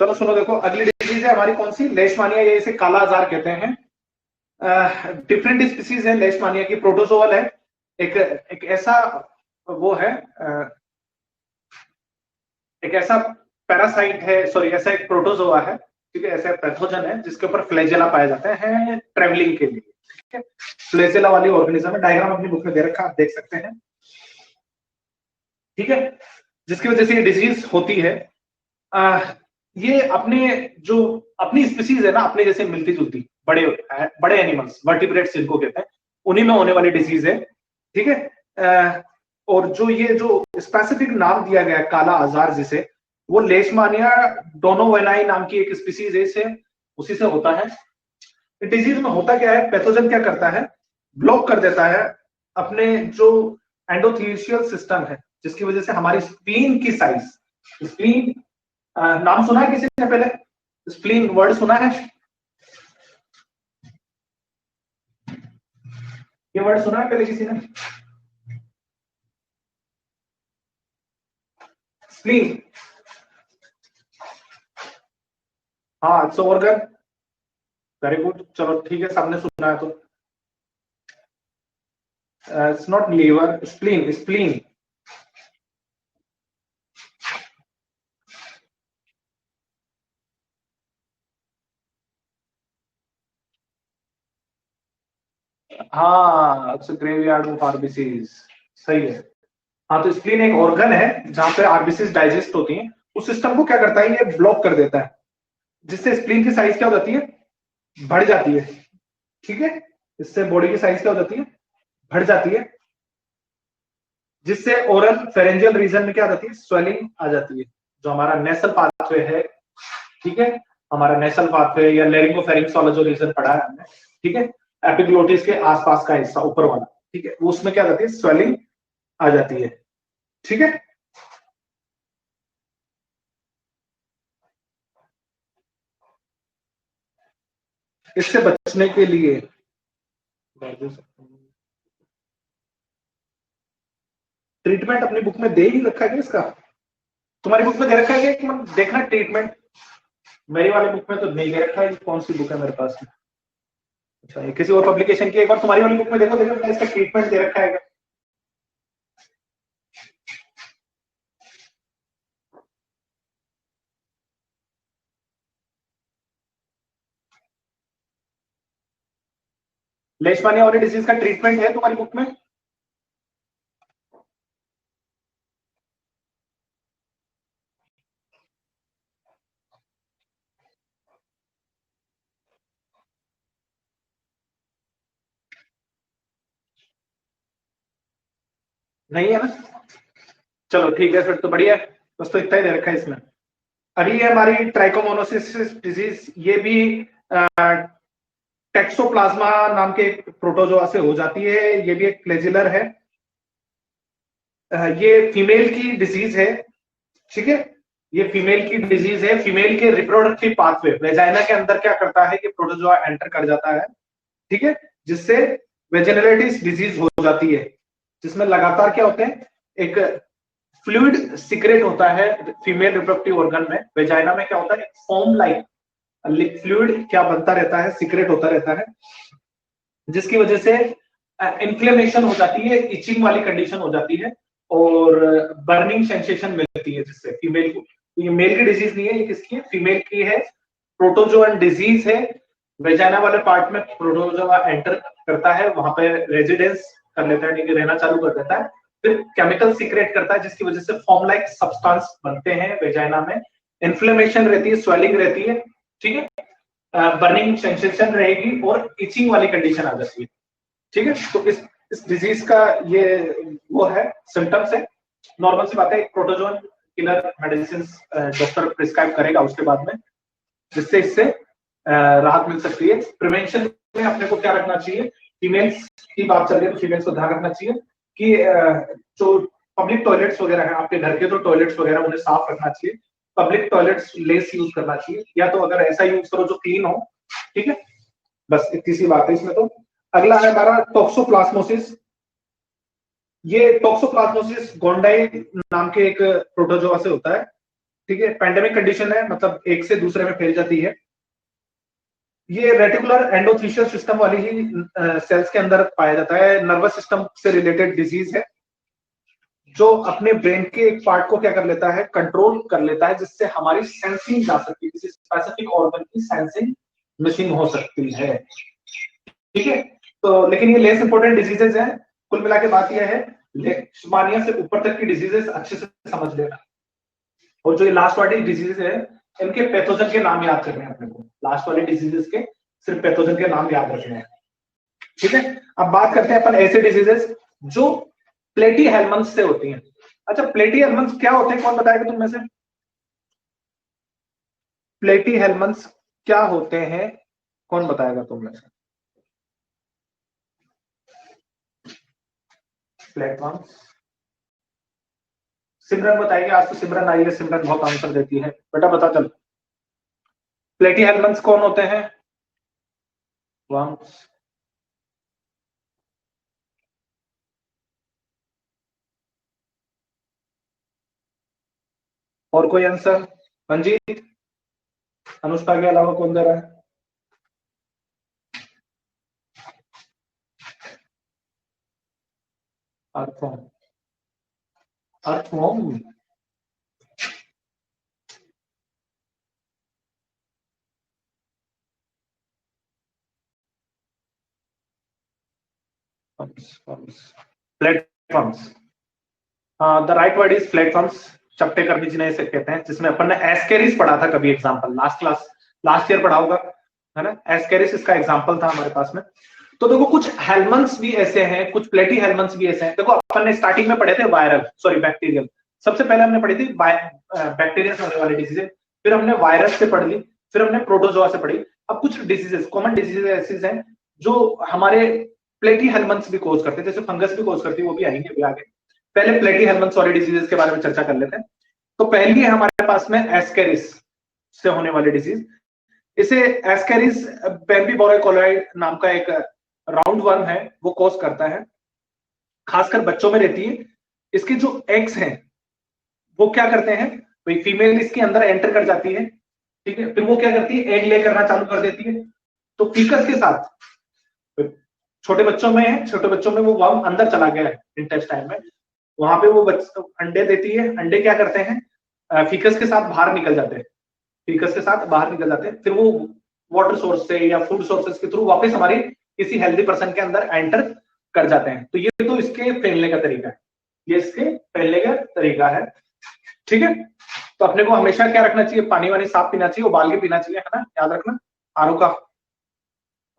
चलो सुनो देखो, अगली डिजीज है हमारी कौन सी, लेशमानिया, ये इसे काला आजार कहते हैं। डिफरेंट स्पीसीज है लेशमानिया की, प्रोटोजोअल है। एक ऐसा वो है, एक ऐसा पैरासाइट है, सॉरी ऐसा एक प्रोटोजोआ है, ठीक है, ऐसा पैथोजन है जिसके ऊपर फ्लैजेला पाए जाते हैं ट्रेवलिंग के लिए, ठीक है। फ्लैजेला वाली ऑर्गेनिज्म है, डायग्राम अपनी बुक में दे रखा, आप देख सकते हैं, ठीक है, जिसकी वजह से ये डिजीज होती है। ये अपने जो अपनी स्पीसीज है ना, अपने जैसे मिलती जुलती बड़े बड़े एनिमल्स, वर्टिब्रेट्स जिनको कहते हैं, उन्हीं में होने वाली डिजीज है, ठीक है। और जो ये जो स्पेसिफिक नाम दिया गया है काला आजार जिसे, वो लेशमानिया डोनोवेनाई नाम की एक स्पीसीज है, इसे उसी से होता है। डिजीज में होता क्या है, पैथोजन क्या करता है, ब्लॉक कर देता है अपने जो एंडोथेलियल सिस्टम है, जिसकी वजह से हमारी स्प्लीन की साइज, स्प्लीन नाम सुना है किसी ने पहले, स्प्लीन वर्ड सुना है, ये वर्ड सुना है पहले किसी ने, स्प्लीन? हाँ इट्स ऑर्गन, वेरी गुड, चलो ठीक है, सबने सुना है तो। It's not liver, spleen, spleen. हाँ इट्स ग्रेवयार्ड ऑफ आरबीसीज, सही है। हाँ तो स्प्लीन एक ऑर्गन है जहां पे आरबीसीज डाइजेस्ट होती हैं, उस सिस्टम को क्या करता है, ये ब्लॉक कर देता है, जिससे स्प्लीन की साइज क्या हो जाती है, बढ़ जाती है, ठीक है। इससे बॉडी की साइज क्या हो जाती है, बढ़ जाती है, जिससे ओरल फेरेंजियल रीजन में क्या आ जाती है, स्वेलिंग आ जाती है, जो हमारा नेसल पाथवे है, ठीक है, हमारा नेसल पाथवे या लेरिंगोफेरिंक्स वाला जो रीजन पढ़ा है हमने, ठीक है, एपिग्लोटिस के आसपास का हिस्सा ऊपर वाला, ठीक है, उसमें क्या आ जाती है, स्वेलिंग आ जाती है, ठीक है। इससे बचने के लिए ट्रीटमेंट अपनी बुक में दे ही रखा है इसका, तुम्हारी बुक में दे रखा है कि देखना ट्रीटमेंट, मेरी वाली बुक में तो नहीं दे रखा है, कौन सी बुक है मेरे पास में, अच्छा ये किसी और पब्लिकेशन की, एक बार तुम्हारी वाली बुक में देखो, देखो इसका ट्रीटमेंट दे रखा है। लेशमानिया वाली डिजीज का ट्रीटमेंट है तुम्हारी बुक में? नहीं है ना, चलो ठीक है फिर तो बढ़िया है, बस तो इतना ही दे रखा है इसमें। अभी ये हमारी ट्राइकोमोनोसिस डिजीज, ये भी टेक्सोप्लाज्मा नाम के प्रोटोजोआ से हो जाती है, ये भी एक फ्लैजिलर है, ये फीमेल की डिजीज है, ठीक है, ये फीमेल की डिजीज है, फीमेल के रिप्रोडक्टिव पाथवे वेजाइना के अंदर क्या करता है, कि प्रोटोजोआ एंटर कर जाता है, ठीक है, जिससे वेजिनलाइटिस डिजीज हो जाती है, जिसमें लगातार क्या होते हैं, एक फ्लूइड सिक्रेट होता है फीमेल रिप्रोडक्टिव ऑर्गन में, वेजाइना में क्या होता है, फोम लाइक फ्लूइड क्या बनता रहता है, सिक्रेट होता रहता है, जिसकी वजह से इन्फ्लेमेशन हो जाती है, इचिंग वाली कंडीशन हो जाती है, और बर्निंग सेंसेशन मिलती है, जिससे फीमेल को, तो ये मेल की डिजीज नहीं है, ये किसकी है, फीमेल की है, प्रोटोजोअन डिजीज है, वेजाइना वाले पार्ट में प्रोटोजोआ एंटर करता है, वहां पे रेजिडेंस कर लेता है, यानी कि रहना चालू कर देता है, फिर केमिकल सीक्रेट करता है, जिसकी वजह से फॉर्म लाइक सब्सटेंस बनते हैं वेजाइना में, इन्फ्लेमेशन रहती है, स्वेलिंग रहती है, ठीक है, बर्निंग सेंसेशन रहेगी और इचिंग वाली कंडीशन आ जाती है, ठीक है। तो इस डिजीज का ये वो है, सिम्टम्स है, नॉर्मल सी बात है, protozoan killer medicine doctor prescribe करेगा उसके बाद में, जिससे इससे राहत मिल सकती है। प्रिवेंशन में अपने को क्या रखना चाहिए, फीमेल्स की बात चल रही है तो फीमेल्स को ध्यान रखना चाहिए, कि जो पब्लिक टॉयलेट्स वगैरह है आपके घर के, तो टॉयलेट्स वगैरह उन्हें साफ रखना चाहिए, पब्लिक टॉयलेट्स लेस यूज करना चाहिए, या तो अगर ऐसा यूज करो जो क्लीन हो, ठीक है। बस इतनी सी बात है इसमें। तो अगला है हमारा टॉक्सोप्लाज्मोसिस। ये टॉक्सोप्लाज्मोसिस गोंडाई नाम के एक प्रोटोजोआ से होता है, ठीक है। पैंडेमिक कंडीशन है, मतलब एक से दूसरे में फैल जाती है। ये रेटिकुलर एंडोथेलियल सिस्टम वाली ही सेल्स के अंदर पाया जाता है, नर्वस सिस्टम से रिलेटेड डिजीज है, जो अपने ब्रेन के एक पार्ट को क्या कर लेता है, कंट्रोल कर लेता है, जिससे हमारी सेंसिंग जा सकती है, किसी स्पेसिफिक ऑर्गन की सेंसिंग मिसिंग हो सकती है, ठीक है। तो लेकिन ये लेस इंपॉर्टेंट डिजीजेज हैं। कुल मिला के बात यह है, लेशमानिया से ऊपर तक की डिजीजेस अच्छे से समझ लेना, और जो ये लास्ट वाली डिजीजेस है इनके पैथोजन के नाम याद करने हैं अपने को, लास्ट वाले डिजीजेस के सिर्फ पैथोजन के नाम याद रखने हैं, ठीक है। अब बात करते हैं अपन ऐसे डिजीजेस जो प्लेटी हेलमंस से होती हैं। अच्छा, प्लेटी हेलमंस क्या होते हैं, कौन बताएगा तुम में से? प्लेटी हेलमंस क्या होते हैं, कौन बताएगा तुम में से? प्लेटफॉर्म्स, सिमरन बताएगी। आज तो सिमरन आई है, सिमरन बहुत आंसर देती है, बेटा बता चल। प्लेटी हेलमंस कौन होते हैं? वर्म्स। और कोई आंसर? मंजीत, अनुष्का के अलावा कौन दे रहा है? Earthworm, earthworm. Platforms, the right word is platforms. चपटे कर्मी जिन्हें इसे कहते हैं, जिसमें अपन ने एस्केरिस पढ़ा था कभी एग्जांपल, लास्ट ईयर पढ़ा होगा, है ना। एस्केरिस इसका एग्जांपल था हमारे पास में। तो देखो कुछ हेलमंस भी ऐसे हैं, कुछ प्लेटी हेलमंस भी ऐसे हैं। देखो अपन ने स्टार्टिंग में पढ़े थे वायरल, सॉरी बैक्टीरियल, सबसे पहले हमने पढ़ी थी बैक्टीरिया से होने वाली डिजीजेज, फिर हमने वायरस से पढ़ ली, फिर हमने प्रोटोजोआ से पढ़ी। अब कुछ डिजीजेस, कॉमन डिजीजेज ऐसे हैं जो हमारे प्लेटी हेलमंस भी कोज करते हैं, जैसे फंगस भी कोज करती है, वो भी आएंगे अभी आगे। पहले प्लेटी हेलमंस वाले डिजीजेस के बारे में चर्चा कर लेते हैं। तो पहली है हमारे पास में एस्केरिस से होने वाली डिजीज। इसे एस्केरिस बेम्बी बोरोकोलाई नाम का एक राउंड वर्म है, वो कोज करता है, खासकर बच्चों में रहती है। इसके जो एग्स हैं वो क्या करते हैं, भाई फीमेल इसके अंदर एंटर कर जाती है, ठीक है, फिर वो क्या करती है, एग ले करना चालू कर देती है। तो फीकस के साथ, छोटे बच्चों में है, छोटे बच्चों में वो वर्म अंदर चला गया है इंटेस्टाइन में, वहां पे वो अंडे देती है। अंडे क्या करते हैं, फीकस के साथ बाहर निकल जाते हैं, फीकस के साथ बाहर निकल जाते हैं, फिर वो वाटर सोर्स से या फूड सोर्सेस के थ्रू वापस हमारे किसी हेल्दी पर्सन के अंदर एंटर कर जाते हैं। तो ये तो इसके फैलने का तरीका है, ये इसके फैलने का तरीका है, ठीक है। तो अपने को हमेशा क्या रखना चाहिए, पानी वानी साफ पीना चाहिए, उबाल के पीना चाहिए, है ना, याद रखना। आरओ का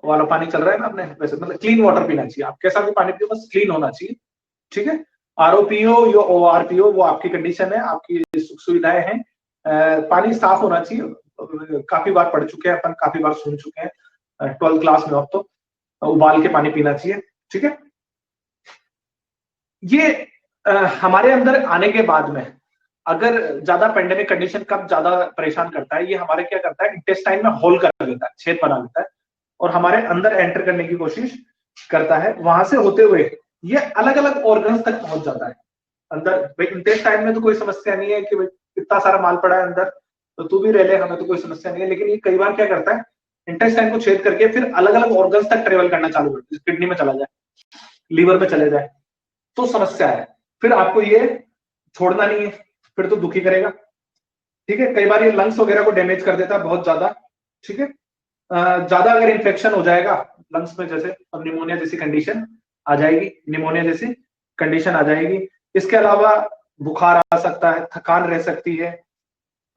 वाला पानी चल रहा है ना अपने, वैसे मतलब क्लीन वाटर पीना चाहिए, आप कैसा भी पानी पियो बस क्लीन होना चाहिए, ठीक है। आरओ पियो या ओआर पियो, वो आपकी कंडीशन है, आपकी सुख सुविधाएं हैं, पानी साफ होना चाहिए। काफी बार पढ़ चुके हैं अपन, काफी बार सुन चुके हैं 12th क्लास में, अब तो उबाल के पानी पीना चाहिए, ठीक है। ये हमारे अंदर आने के बाद में अगर ज्यादा पेंडेमिक कंडीशन कब ज्यादा परेशान करता है, ये हमारे क्या करता है, इंटेस्टाइन में होल कर लेता है, छेद बना लेता है, और हमारे अंदर एंटर करने की कोशिश करता है। वहां से होते हुए ये अलग अलग ऑर्गन्स तक पहुंच जाता है अंदर। भाई इंटेस्टाइन में तो कोई समस्या नहीं है कि भाई इतना सारा माल पड़ा है अंदर, तो तू भी रह ले, हमें तो कोई समस्या नहीं है। लेकिन ये कई बार क्या करता है, इंटेस्टाइन को छेद करके फिर अलग अलग ऑर्गन्स तक ट्रेवल करना चालू करता है, किडनी में चला जाए, लीवर में चले जाए, तो समस्या है। फिर आपको ये छोड़ना नहीं है, फिर तो दुखी करेगा, ठीक है। कई बार ये लंग्स वगैरह को डैमेज कर देता है बहुत ज्यादा, ठीक है। ज्यादा अगर इन्फेक्शन हो जाएगा लंग्स में, जैसे अब निमोनिया जैसी कंडीशन आ जाएगी, निमोनिया जैसी कंडीशन आ जाएगी। इसके अलावा बुखार आ सकता है, थकान रह सकती है।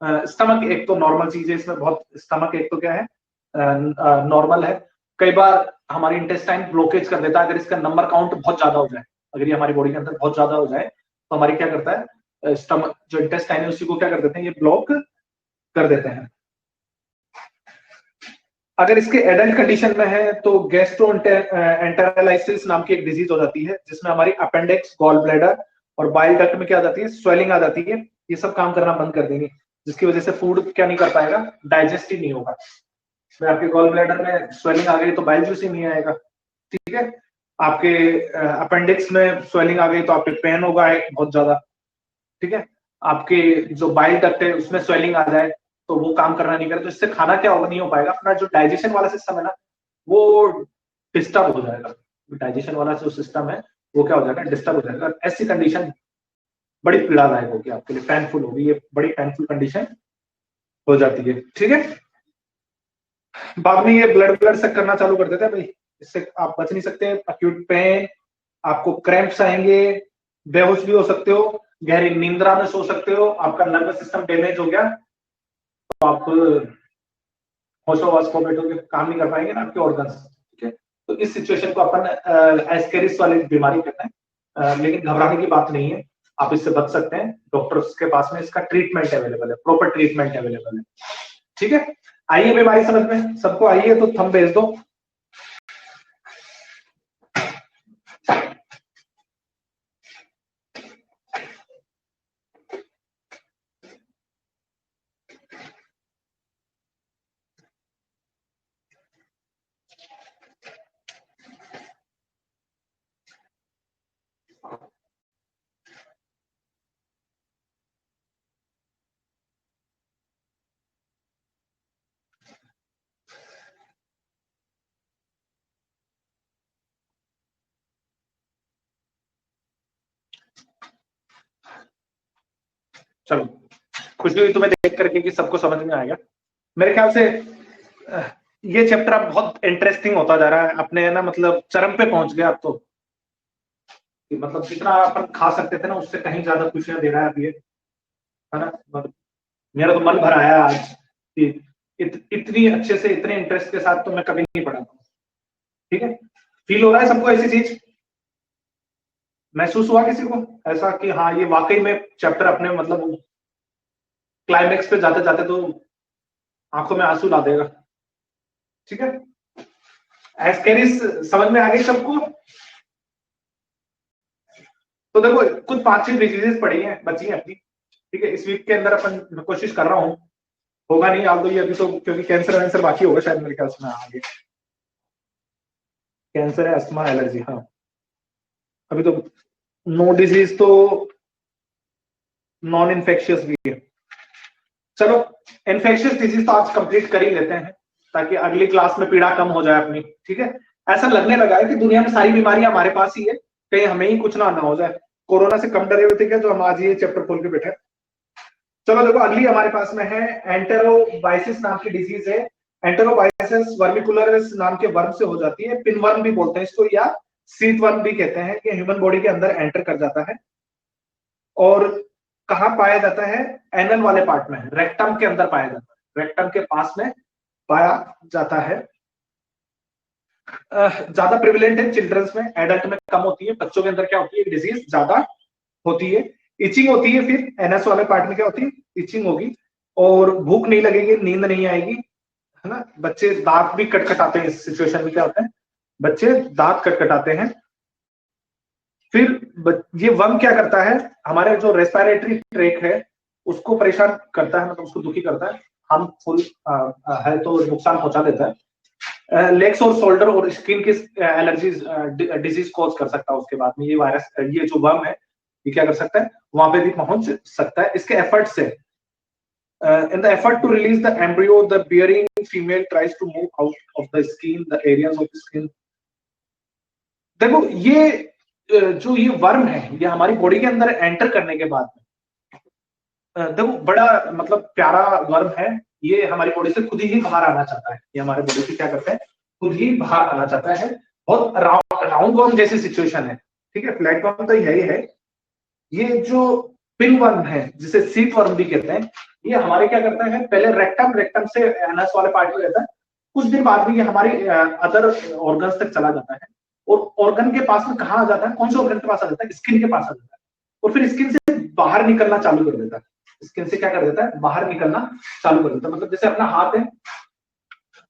स्टमक एक तो नॉर्मल चीज है इसमें, बहुत स्टमक एक तो क्या है, नॉर्मल है। कई बार हमारी इंटेस्टाइन ब्लॉकेज कर देता है, अगर इसका नंबर काउंट बहुत ज्यादा हो जाए, अगर ये हमारी बॉडी के अंदर बहुत ज्यादा हो जाए, तो हमारी क्या करता है, स्टमक जो इंटेस्टाइन है उसी को क्या कर देते हैं, ये ब्लॉक कर देते हैं। अगर इसके एडल्ट कंडीशन में है तो गैस्ट्रोएंटेरालाइसिस नाम की एक डिजीज हो जाती है, जिसमें हमारी अपेंडिक्स, गॉल ब्लैडर और बाइल डक्ट में क्या आ जाती है, स्वेलिंग आ जाती है। ये सब काम करना बंद कर देंगे, जिसकी वजह से फूड क्या नहीं कर पाएगा, डाइजेस्ट ही नहीं होगा। फिर आपके गॉल ब्लैडर में स्वेलिंग आ गई तो बाइल जूस ही नहीं आएगा, ठीक है। आपके अपेंडिक्स में स्वेलिंग आ गई तो आपके पेन होगा बहुत ज्यादा, ठीक है। आपके जो बाइल डक्ट है उसमें स्वेलिंग आ जाए तो वो काम करना नहीं करे, तो इससे खाना क्या होगा, नहीं हो पाएगा। अपना जो डाइजेशन वाला सिस्टम है ना, वो डिस्टर्ब हो जाएगा। डाइजेशन वाला जो सिस्टम है वो क्या हो जाएगा, डिस्टर्ब हो जाएगा। ऐसी कंडीशन बड़ी पीड़ादायक होगी आपके लिए, पेनफुल होगी, ये बड़ी पेनफुल कंडीशन हो जाती है, ठीक है। बाद में ये ब्लड ब्लड से करना चालू कर देते हैं भाई, इससे आप बच नहीं सकते। अक्यूट पेन, आपको क्रैम्प्स आएंगे, बेहोश भी हो सकते हो, गहरी निंद्रा में सो सकते हो, आपका नर्वस सिस्टम डैमेज हो गया तो आप होशोवास को बैठोगे, काम नहीं कर पाएंगे ना आपके ऑर्गन्स, ठीक है। तो इस सिचुएशन को अपन एस्केरिस वाली बीमारी कहते हैं, लेकिन घबराने की बात नहीं है, आप इससे बच सकते हैं। डॉक्टर्स के पास में इसका ट्रीटमेंट अवेलेबल है, प्रॉपर ट्रीटमेंट अवेलेबल है, ठीक है। आइए बीमारी समझ में सबको आइए, तो थंब भेज दो। चलो, खुशी हुई तुम्हें देख करके कि सबको समझ में आएगा। मेरे ख्याल से ये चैप्टर अब बहुत इंटरेस्टिंग होता जा रहा है, अपने ना मतलब चरम पे पहुंच गया अब तो, कि मतलब जितना अपन खा सकते थे ना उससे कहीं ज्यादा खुशियां दे रहा है अब ये, है ना। मतलब मेरा तो मन भर आया आज कि इतनी अच्छे से, इतने इंटरेस्ट के साथ तो मैं कभी नहीं पढ़ा था, ठीक है। फील हो रहा है सबको ऐसी चीज, महसूस हुआ किसी को ऐसा कि हाँ ये वाकई में चैप्टर अपने मतलब क्लाइमेक्स पे जाते जाते तो आंखों में आंसू ला देगा, ठीक है। एस्केरिस समझ में आ गई सबको। तो देखो कुछ 5-6 डिजीजेस पड़ी हैं, बची हैं अपनी, ठीक है। इस वीक के अंदर अपन कोशिश कर रहा हूं, होगा नहीं आल दो ये अभी तो, क्योंकि कैंसर वैंसर बाकी होगा शायद मेरे ख्याल से आगे। कैंसर है, अस्थमा, एलर्जी, हाँ अभी तो नो डिजीज तो नॉन इन्फेक्शियस भी है। चलो इन्फेक्शियस डिजीज तो आज कंप्लीट कर ही लेते हैं, ताकि अगली क्लास में पीड़ा कम हो जाए अपनी, ठीक है। ऐसा लगने लगा है कि दुनिया में सारी बीमारियां हमारे पास ही है, कहीं हमें ही कुछ ना हो जाए। कोरोना से कम डरे हुए थे क्या जो हम आज ये चैप्टर खोल के बैठे। चलो देखो अगली हमारे पास में है एंटेरोबाइसिस नाम की डिजीज है। एंटेरोबाइसिस वर्मिकुलरिस नाम के वर्म से हो जाती है, पिन वर्म भी बोलते हैं इसको, या सीट वर्म भी कहते हैं, कि ह्यूमन बॉडी के अंदर एंटर कर जाता है। और कहाँ पाया जाता है, एनल वाले पार्ट में, रेक्टम के अंदर पाया जाता है, रेक्टम के पास में पाया जाता है। ज्यादा प्रिविलेंट है चिल्ड्रंस में, एडल्ट में कम होती है। बच्चों के अंदर क्या होती है, डिजीज ज्यादा होती है। इचिंग होती है, फिर एनएस वाले पार्ट में क्या होती है, इचिंग होगी, और भूख नहीं लगेगी, नींद नहीं आएगी, है ना। बच्चे दांत भी कटकटाते हैं, इस सिचुएशन में क्या होता है, बच्चे दांत कटकटाते हैं। फिर ये वर्म क्या करता है, हमारे जो रेस्पिरेटरी ट्रैक है उसको परेशान करता है, मतलब उसको दुखी करता है, हार्मफुल है तो नुकसान पहुंचा देता है। लेग्स और शोल्डर और स्किन की एलर्जीज डिजीज कॉज कर सकता है उसके बाद में। ये वायरस, ये जो वर्म है ये क्या कर सकता है, वहां पे भी पहुंच सकता है इसके एफर्ट से। In the effort to release the embryo, the bearing female tries to move out of the skin, the areas of the skin. देखो ये जो ये वर्म है, ये हमारी बॉडी के अंदर एंटर करने के बाद देखो बड़ा मतलब प्यारा वर्म है, ये हमारी बॉडी से खुद ही बाहर आना चाहता है। ये हमारे बॉडी से क्या करता है, खुद ही बाहर आना चाहता है। बहुत राउंड वर्म जैसी सिचुएशन है, ठीक है। फ्लैट वर्म तो यही है। ये जो पिन वर्म है जिसे सीट वर्म भी कहते हैं, ये हमारे क्या करता है, पहले रेक्टम से एनस वाले पार्ट में रहता है, कुछ दिन बाद में ये हमारे अदर ऑर्गन्स तक चला जाता है। और ऑर्गन के पास में कहाँ आ जाता है, कौन से ऑर्गन के पास आ जाता है, स्किन के पास आ जाता है। और फिर स्किन से बाहर निकलना चालू कर देता है। स्किन से क्या कर देता है, बाहर निकलना चालू कर देता है। मतलब जैसे अपना हाथ है,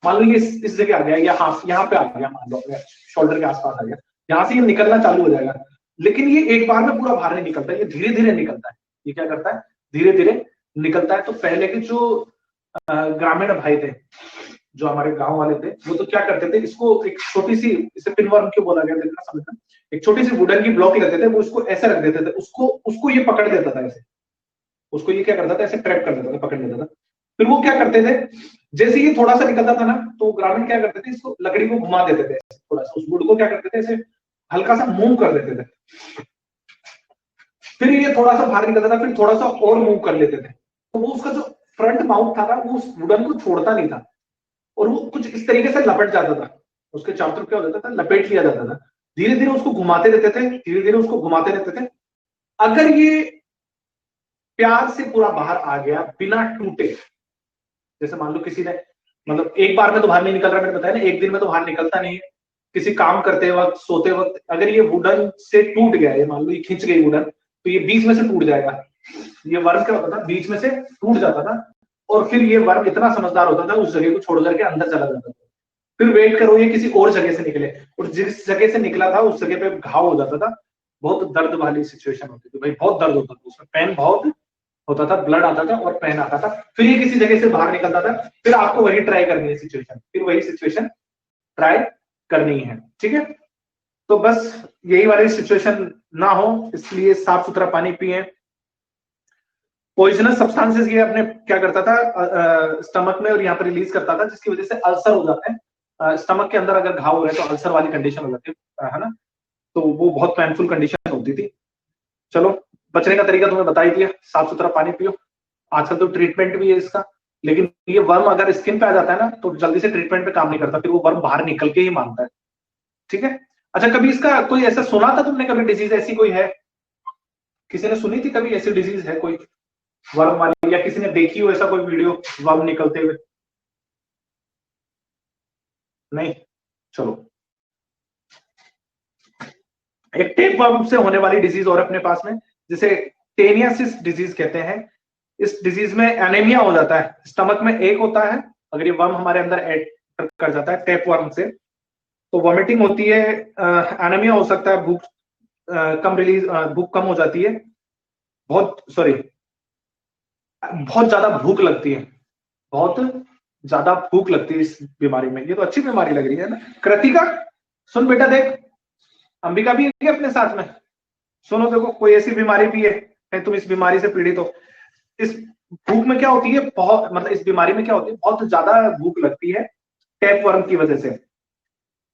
मान लो ये इस जगह आ गया, या हाथ यहाँ पे आ गया, मान लो शोल्डर के आसपास आ गया, यहाँ से ये निकलना चालू हो जाएगा। लेकिन ये एक बार में पूरा बाहर नहीं निकलता, ये धीरे धीरे निकलता है। ये क्या करता है, धीरे धीरे निकलता है। तो पहले के जो ग्रामीण भाई थे, जो हमारे गांव वाले थे, वो तो क्या करते थे, इसको एक छोटी सी, इसे पिनवर्म क्यों बोला गया देखना समझना, एक छोटी सी वुडन की ब्लॉक लेते थे, वो उसको ऐसे रख देते थे, उसको उसको ये पकड़ देता था ऐसे, उसको ये क्या करता था, ऐसे ट्रैप कर देता था, पकड़ लेता था। फिर वो क्या करते थे, जैसे ये थोड़ा सा निकलता था ना, तो ग्रामीण क्या करते थे, इसको लकड़ी को घुमा देते थे थोड़ा सा, उस वुड को क्या करते थे, ऐसे हल्का सा मूव कर देते थे। फिर ये थोड़ा सा बाहर निकलता था, फिर थोड़ा सा और मूव कर लेते थे। तो वो उसका जो फ्रंट माउथ था ना, वो उस वुडन को छोड़ता नहीं था, और वो कुछ इस तरीके से लपट जाता था, उसके चारों तरफ क्या हो जाता था, लपेट लिया जाता था। धीरे धीरे उसको घुमाते रहते थे, धीरे धीरे उसको घुमाते रहते थे। अगर ये प्यार से पूरा बाहर आ गया बिना टूटे, जैसे मान लो किसी ने, मतलब एक बार में तो बाहर नहीं निकल रहा, मैंने बताया ना, एक दिन में तो बाहर निकलता नहीं है। किसी काम करते वक्त, सोते वक्त, अगर ये वुडन से टूट गया, ये मान लो ये खिंच गई वुडन, तो ये बीच में से टूट जाएगा। ये वर्म क्या होता था, बीच में से टूट जाता था, और फिर ये वर्म इतना समझदार होता था, उस जगह को छोड़ करके अंदर चला जाता था। फिर वेट करो ये किसी और जगह से निकले, और जिस जगह से निकला था उस जगह पे घाव हो जाता था। बहुत दर्द वाली सिचुएशन होती थी भाई, बहुत दर्द होता था उसमें, पेन बहुत होता था, ब्लड आता था और पेन आता था। फिर ये किसी जगह से बाहर निकलता था, फिर आपको वही ट्राई करनी है सिचुएशन, फिर वही सिचुएशन ट्राई करनी है, ठीक है। तो बस यही वाली सिचुएशन ना हो, इसलिए साफ सुथरा पानी पिए। पॉइजनस सब्सटेंसेस ये अपने क्या करता था, स्टमक में और यहाँ पर रिलीज करता था, जिसकी वजह से अल्सर हो जाते हैं। स्टमक के अंदर अगर घाव हो रहे तो अल्सर वाली कंडीशन हो जाती है ना, तो वो बहुत पेनफुल कंडीशन होती थी। चलो, बचने का तरीका तुम्हें बता ही दिया, साफ सुथरा पानी पियो। आजकल तो ट्रीटमेंट भी है इसका, लेकिन ये वर्म अगर स्किन पे आ जाता है ना, तो जल्दी से ट्रीटमेंट पे काम नहीं करता, फिर वो वर्म बाहर निकल के ही मानता है, ठीक है। अच्छा, कभी इसका कोई ऐसा सुना था तुमने, कभी डिजीज ऐसी कोई है, किसी ने सुनी थी कभी ऐसी डिजीज है कोई वर्म वाली, या किसी ने देखी हो ऐसा कोई वीडियो वर्म निकलते हुए? नहीं, चलो। एक टेप वर्म से होने वाली डिजीज और अपने पास में, जिसे टेनियासिस डिजीज कहते हैं। इस डिजीज में एनीमिया हो जाता है, स्टमक में एक होता है, अगर ये वर्म हमारे अंदर एंटर कर जाता है टेप वर्म से, तो वॉमिटिंग होती है, एनीमिया हो सकता है, भूख कम रिलीज, भूख कम हो जाती है, बहुत ज्यादा भूख लगती है, बहुत ज्यादा भूख लगती है इस बीमारी में। ये तो अच्छी बीमारी लग रही है ना। कृतिका सुन बेटा, देख अंबिका भी है अपने साथ में, सुनो देखो, कोई ऐसी बीमारी भी है, तुम इस बीमारी से पीड़ित हो। इस भूख में क्या होती है, बहुत, मतलब इस बीमारी में क्या होती है, बहुत ज्यादा भूख लगती है टैप वर्म की वजह से,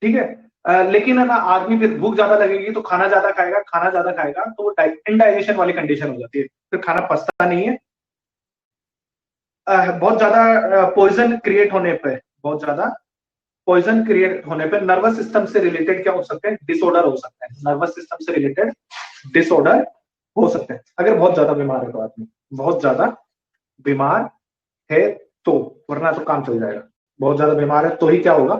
ठीक है। लेकिन है ना, आदमी फिर भूख ज्यादा लगेगी तो खाना ज्यादा खाएगा, खाना ज्यादा खाएगा तो वो इनडाइजेशन वाली कंडीशन हो जाती है, फिर खाना पचता नहीं है। बहुत ज्यादा पॉइजन क्रिएट होने पे, बहुत ज्यादा पॉइजन क्रिएट होने पे नर्वस सिस्टम से रिलेटेड क्या हो सकता है, डिसऑर्डर हो सकता है, नर्वस सिस्टम से रिलेटेड डिसऑर्डर हो सकते हैं, अगर बहुत ज्यादा बीमार है तो आदमी, बहुत ज्यादा बीमार है तो, वरना तो काम चल जाएगा। बहुत ज्यादा बीमार है तो ही क्या होगा,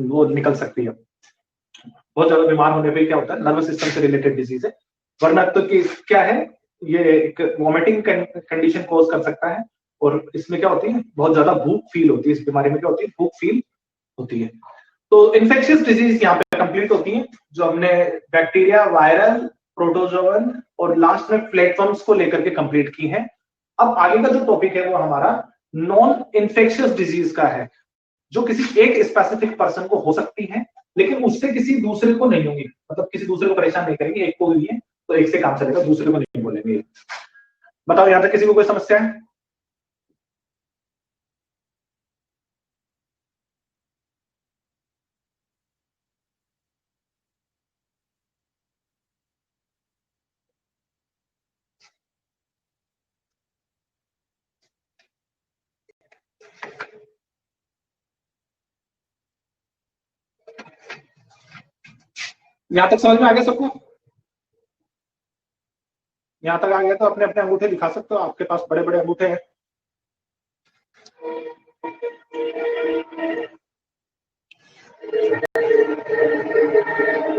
वो निकल सकती है। बहुत ज्यादा बीमार होने पे क्या होता है, नर्वस सिस्टम से रिलेटेड डिजीज है, वरना तो क्या है, ये एक वॉमिटिंग कंडीशन कॉज कर सकता है। और इसमें क्या होती है, बहुत ज्यादा भूख फील होती है, इस बीमारी में क्या होती है, भूख फील होती है। तो इन्फेक्शियस डिजीज यहाँ पे कंप्लीट होती है, जो हमने बैक्टीरिया, वायरल, प्रोटोजोवन और लास्ट में प्लेटफॉर्म्स को लेकर के कंप्लीट की है। अब आगे का जो टॉपिक है वो हमारा नॉन इन्फेक्शियस डिजीज का है, जो किसी एक स्पेसिफिक पर्सन को हो सकती है, लेकिन उससे किसी दूसरे को नहीं होगी, मतलब किसी दूसरे को परेशान नहीं करेंगे, एक को भी है तो एक से काम चलेगा, दूसरे को नहीं बोलेंगे। बताओ यहां तक किसी को कोई समस्या है? यहां तक समझ में आ गया सबको? यहां तक आ गया तो अपने अपने अंगूठे दिखा सकते हो, आपके पास बड़े बड़े अंगूठे हैं।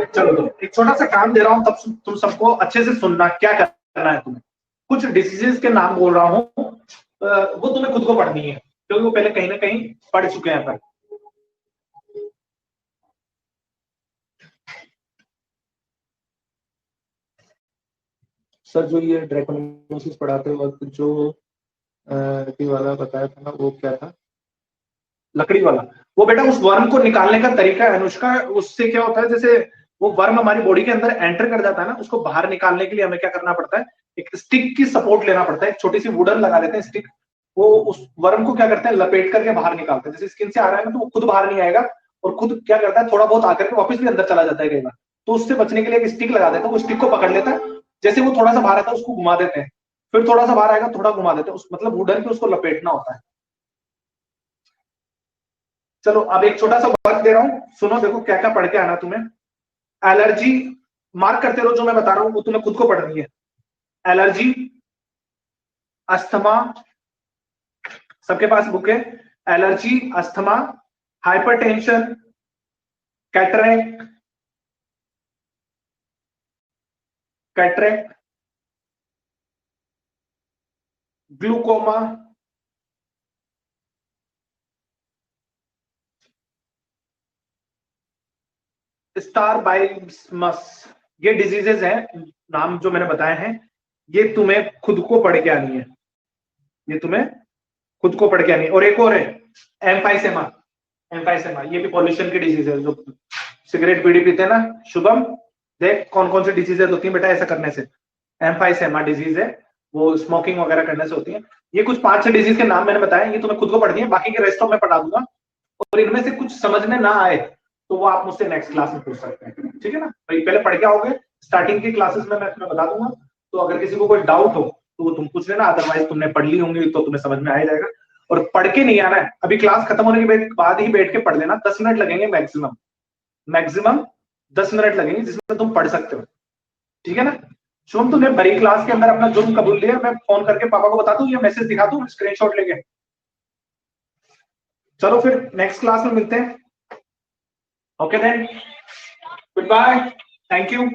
चलो, तो एक छोटा सा काम दे रहा हूं, तब तुम सबको अच्छे से सुनना, क्या करना है तुम्हें। कुछ डिसीजेस के नाम बोल रहा हूं, वो तुम्हें खुद को पढ़नी है, क्योंकि वो पहले कहीं ना कहीं पढ़ चुके हैं पर। सर जो ये ड्रैकोनोसिस पढ़ाते वक्त जो वाला बताया था ना, वो क्या था, लकड़ी वाला, वो बेटा उस वर्म को निकालने का तरीका है अनुष्का। उससे क्या होता है, जैसे वो वर्म हमारी बॉडी के अंदर एंटर कर जाता है ना, उसको बाहर निकालने के लिए हमें क्या करना पड़ता है, एक स्टिक की सपोर्ट लेना पड़ता है, एक छोटी सी वुडन लगा लेते हैं स्टिक, वो उस वर्म को क्या करते हैं, लपेट करके बाहर निकालते हैं। जैसे स्किन से आ रहा है ना, तो वो खुद बाहर नहीं आएगा, और खुद क्या करता है, थोड़ा बहुत आकर के वापस भी अंदर चला जाता है कई बार। तो उससे बचने के लिए एक स्टिक लगा देते हैं, वो स्टिक को पकड़ लेता है, जैसे वो थोड़ा सा बाहर आता है उसको घुमा देते हैं, फिर थोड़ा सा बाहर आएगा, थोड़ा घुमा देते हैं, उस मतलब वुडन पे उसको लपेटना होता है। चलो अब एक छोटा सा वर्क दे रहा हूं, सुनो, देखो क्या क्या पढ़ के आना तुम्हें। एलर्जी, मार्क करते रहो, जो मैं बता रहा हूं वो तुम्हें खुद को पढ़नी है। एलर्जी, अस्थमा, सबके पास बुक है। Allergy, asthma, hypertension, cataract, cataract, glaucoma, strabismus, ये डिजीजेस हैं, नाम जो मैंने बताए हैं, ये तुम्हें खुद को पढ़ के आनी है, ये तुम्हें खुद को पढ़ के आनी है। और एक और है एम्फाइसेमा, एम्फाइसेमा ये भी पॉल्यूशन की डिजीज है, जो सिगरेट बीड़ी पीते हैं ना। शुभम देख कौन कौन सी डिजीजेज होती है बेटा ऐसा करने से। एम्फाइसेमा डिजीज है, वो स्मोकिंग वगैरह करने से होती है। ये कुछ 5-6 डिजीज के नाम मैंने बताए, ये तुम्हें खुद को पढ़नी है, बाकी के रेस्ट ऑफ मैं पढ़ा दूंगा। और इनमें से कुछ समझ में ना आए तो वो आप मुझसे नेक्स्ट क्लास में पूछ सकते हैं, ठीक है ना। तो पहले पढ़ के आओगे, स्टार्टिंग की क्लासेस में मैं तुम्हें बता दूंगा, तो अगर किसी को कोई डाउट हो तो वो तुम पूछ लेना, अदरवाइज तुमने पढ़ ली होंगी तो तुम्हें समझ में आ जाएगा। और पढ़ के नहीं आना है, अभी क्लास खत्म होने के बाद ही बैठ के पढ़ लेना, 10 मिनट लगेंगे मैक्सिमम, मैक्सिमम 10 मिनट लगेंगे जिसमें तुम पढ़ सकते हो, ठीक है ना। शुभम तुमने बड़ी क्लास के अंदर अपना जुर्म कबूल लिया, मैं फोन करके पापा को बता दूं या मैसेज दिखा दूं स्क्रीनशॉट लेके। चलो फिर नेक्स्ट क्लास में मिलते हैं, okay then, goodbye, thank you.